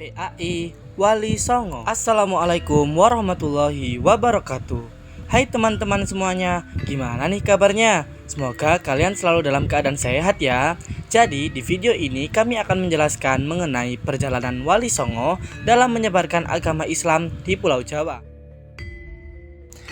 PAI Wali Songo. Assalamualaikum warahmatullahi wabarakatuh. Hai teman-teman semuanya, gimana nih kabarnya? Semoga kalian selalu dalam keadaan sehat ya. Jadi di video ini kami akan menjelaskan mengenai perjalanan Wali Songo dalam menyebarkan agama Islam di Pulau Jawa.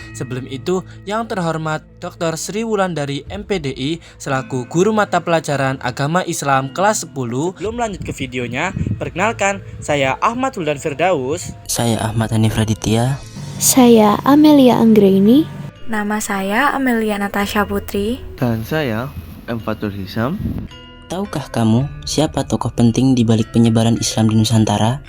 Sebelum itu, yang terhormat Dr. Sri Wulandari MPDI selaku Guru Mata Pelajaran Agama Islam kelas 10. Belum lanjut ke videonya, perkenalkan, saya Ahmad Huldan Firdaus. Saya Ahmad Hanif Raditya. Saya Amelia Anggraini. Nama saya Amelia Natasha Putri. Dan saya M. Fatul Hisam. Tahukah kamu siapa tokoh penting di balik penyebaran Islam di Nusantara?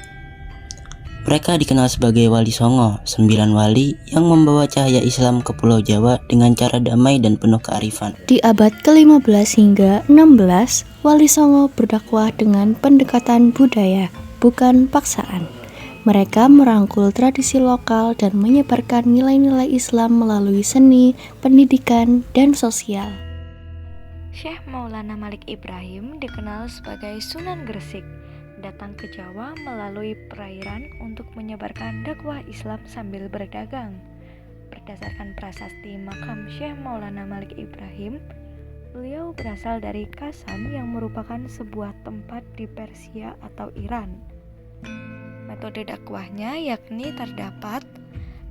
Mereka dikenal sebagai Wali Songo, 9 wali yang membawa cahaya Islam ke Pulau Jawa dengan cara damai dan penuh kearifan. Di abad ke-15 hingga 16, Wali Songo berdakwah dengan pendekatan budaya, bukan paksaan. Mereka merangkul tradisi lokal dan menyebarkan nilai-nilai Islam melalui seni, pendidikan, dan sosial. Syekh Maulana Malik Ibrahim dikenal sebagai Sunan Gresik, datang ke Jawa melalui perairan untuk menyebarkan dakwah Islam sambil berdagang. Berdasarkan prasasti makam Syekh Maulana Malik Ibrahim, beliau berasal dari Kasan yang merupakan sebuah tempat di Persia atau Iran. Metode dakwahnya yakni terdapat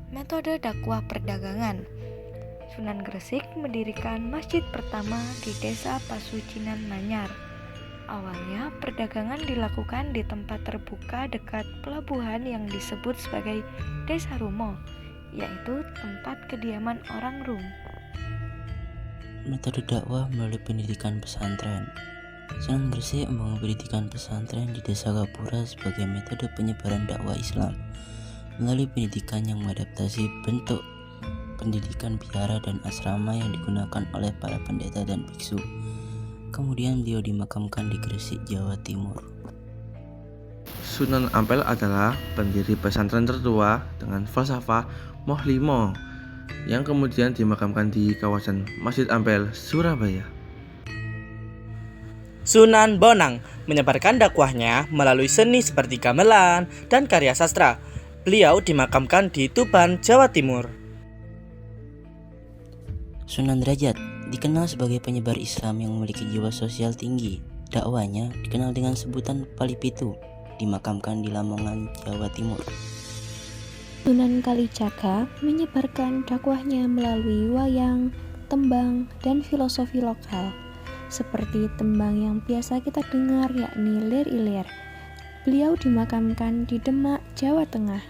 metode dakwah perdagangan. Sunan Gresik mendirikan masjid pertama di desa Pasucinan Manyar. Awalnya perdagangan dilakukan di tempat terbuka dekat pelabuhan yang disebut sebagai Desa Rumo, yaitu tempat kediaman orang Rum. Metode dakwah melalui pendidikan pesantren. Sunan Gresik membangun pendidikan pesantren di Desa Gapura sebagai metode penyebaran dakwah Islam melalui pendidikan yang mengadaptasi bentuk pendidikan biara dan asrama yang digunakan oleh para pendeta dan biksu. Kemudian beliau dimakamkan di Gresik, Jawa Timur. Sunan Ampel adalah pendiri pesantren tertua dengan falsafah Mohlimo yang kemudian dimakamkan di kawasan Masjid Ampel, Surabaya. Sunan Bonang menyebarkan dakwahnya melalui seni seperti gamelan dan karya sastra. Beliau dimakamkan di Tuban, Jawa Timur. Sunan Derajat dikenal sebagai penyebar Islam yang memiliki jiwa sosial tinggi. Dakwanya dikenal dengan sebutan Palipitu, dimakamkan di Lamongan, Jawa Timur. Sunan Kalijaga menyebarkan dakwahnya melalui wayang, tembang, dan filosofi lokal, seperti tembang yang biasa kita dengar yakni lir-ilir. Beliau dimakamkan di Demak, Jawa Tengah.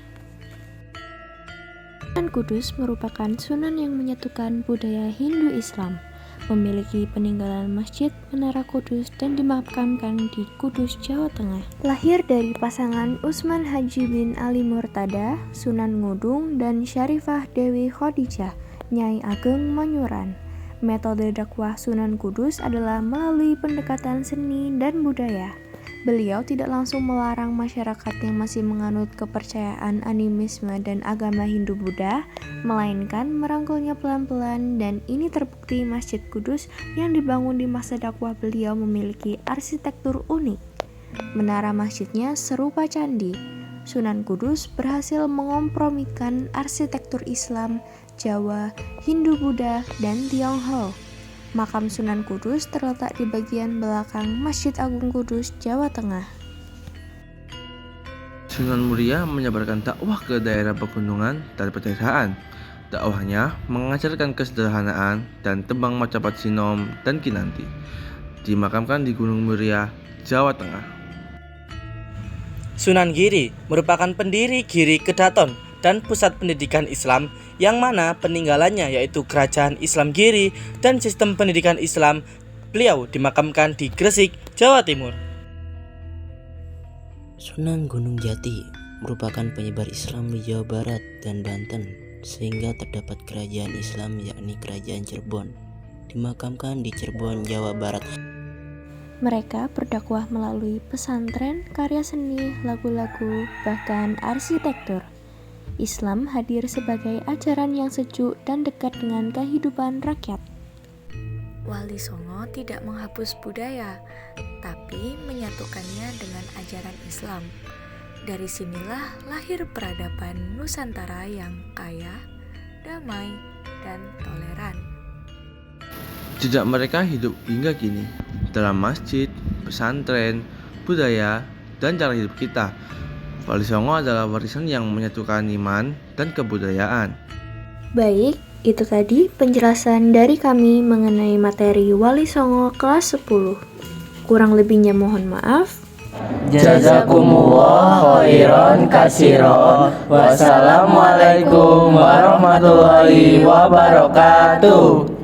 Sunan Kudus merupakan sunan yang menyatukan budaya Hindu-Islam, memiliki peninggalan Masjid Menara Kudus dan dimakamkan di Kudus, Jawa Tengah. Lahir dari pasangan Utsman Haji bin Ali Murtada, Sunan Ngudung, dan Syarifah Dewi Khadijah, Nyai Ageng Manyuran. Metode dakwah Sunan Kudus adalah melalui pendekatan seni dan budaya. Beliau tidak langsung melarang masyarakat yang masih menganut kepercayaan animisme dan agama Hindu-Buddha, melainkan merangkulnya pelan-pelan, dan ini terbukti Masjid Kudus yang dibangun di masa dakwah beliau memiliki arsitektur unik. Menara masjidnya serupa candi. Sunan Kudus berhasil mengompromikan arsitektur Islam, Jawa, Hindu-Buddha, dan Tionghoa. Makam Sunan Kudus terletak di bagian belakang Masjid Agung Kudus, Jawa Tengah. Sunan Muria menyebarkan dakwah ke daerah pegunungan dan pedesaan. Dakwahnya mengajarkan kesederhanaan dan tembang Macapat Sinom dan Kinanti. Dimakamkan di Gunung Muria, Jawa Tengah. Sunan Giri merupakan pendiri Giri Kedaton dan pusat pendidikan Islam yang mana peninggalannya yaitu Kerajaan Islam Giri dan sistem pendidikan Islam. Beliau dimakamkan di Gresik, Jawa Timur. Sunan Gunung Jati merupakan penyebar Islam di Jawa Barat dan Banten, sehingga terdapat kerajaan Islam yakni Kerajaan Cirebon, dimakamkan di Cirebon, Jawa Barat. Mereka berdakwah melalui pesantren, karya seni, lagu-lagu, bahkan arsitektur. Islam hadir sebagai ajaran yang sejuk dan dekat dengan kehidupan rakyat. Wali Songo tidak menghapus budaya, tapi menyatukannya dengan ajaran Islam. Dari sinilah lahir peradaban Nusantara yang kaya, damai, dan toleran. Jejak mereka hidup hingga kini dalam masjid, pesantren, budaya, dan cara hidup kita. Wali Songo adalah warisan yang menyatukan iman dan kebudayaan. Baik, itu tadi penjelasan dari kami mengenai materi Wali Songo kelas 10. Kurang lebihnya mohon maaf. Jazakumullah khairan katsiran. Wassalamualaikum warahmatullahi wabarakatuh.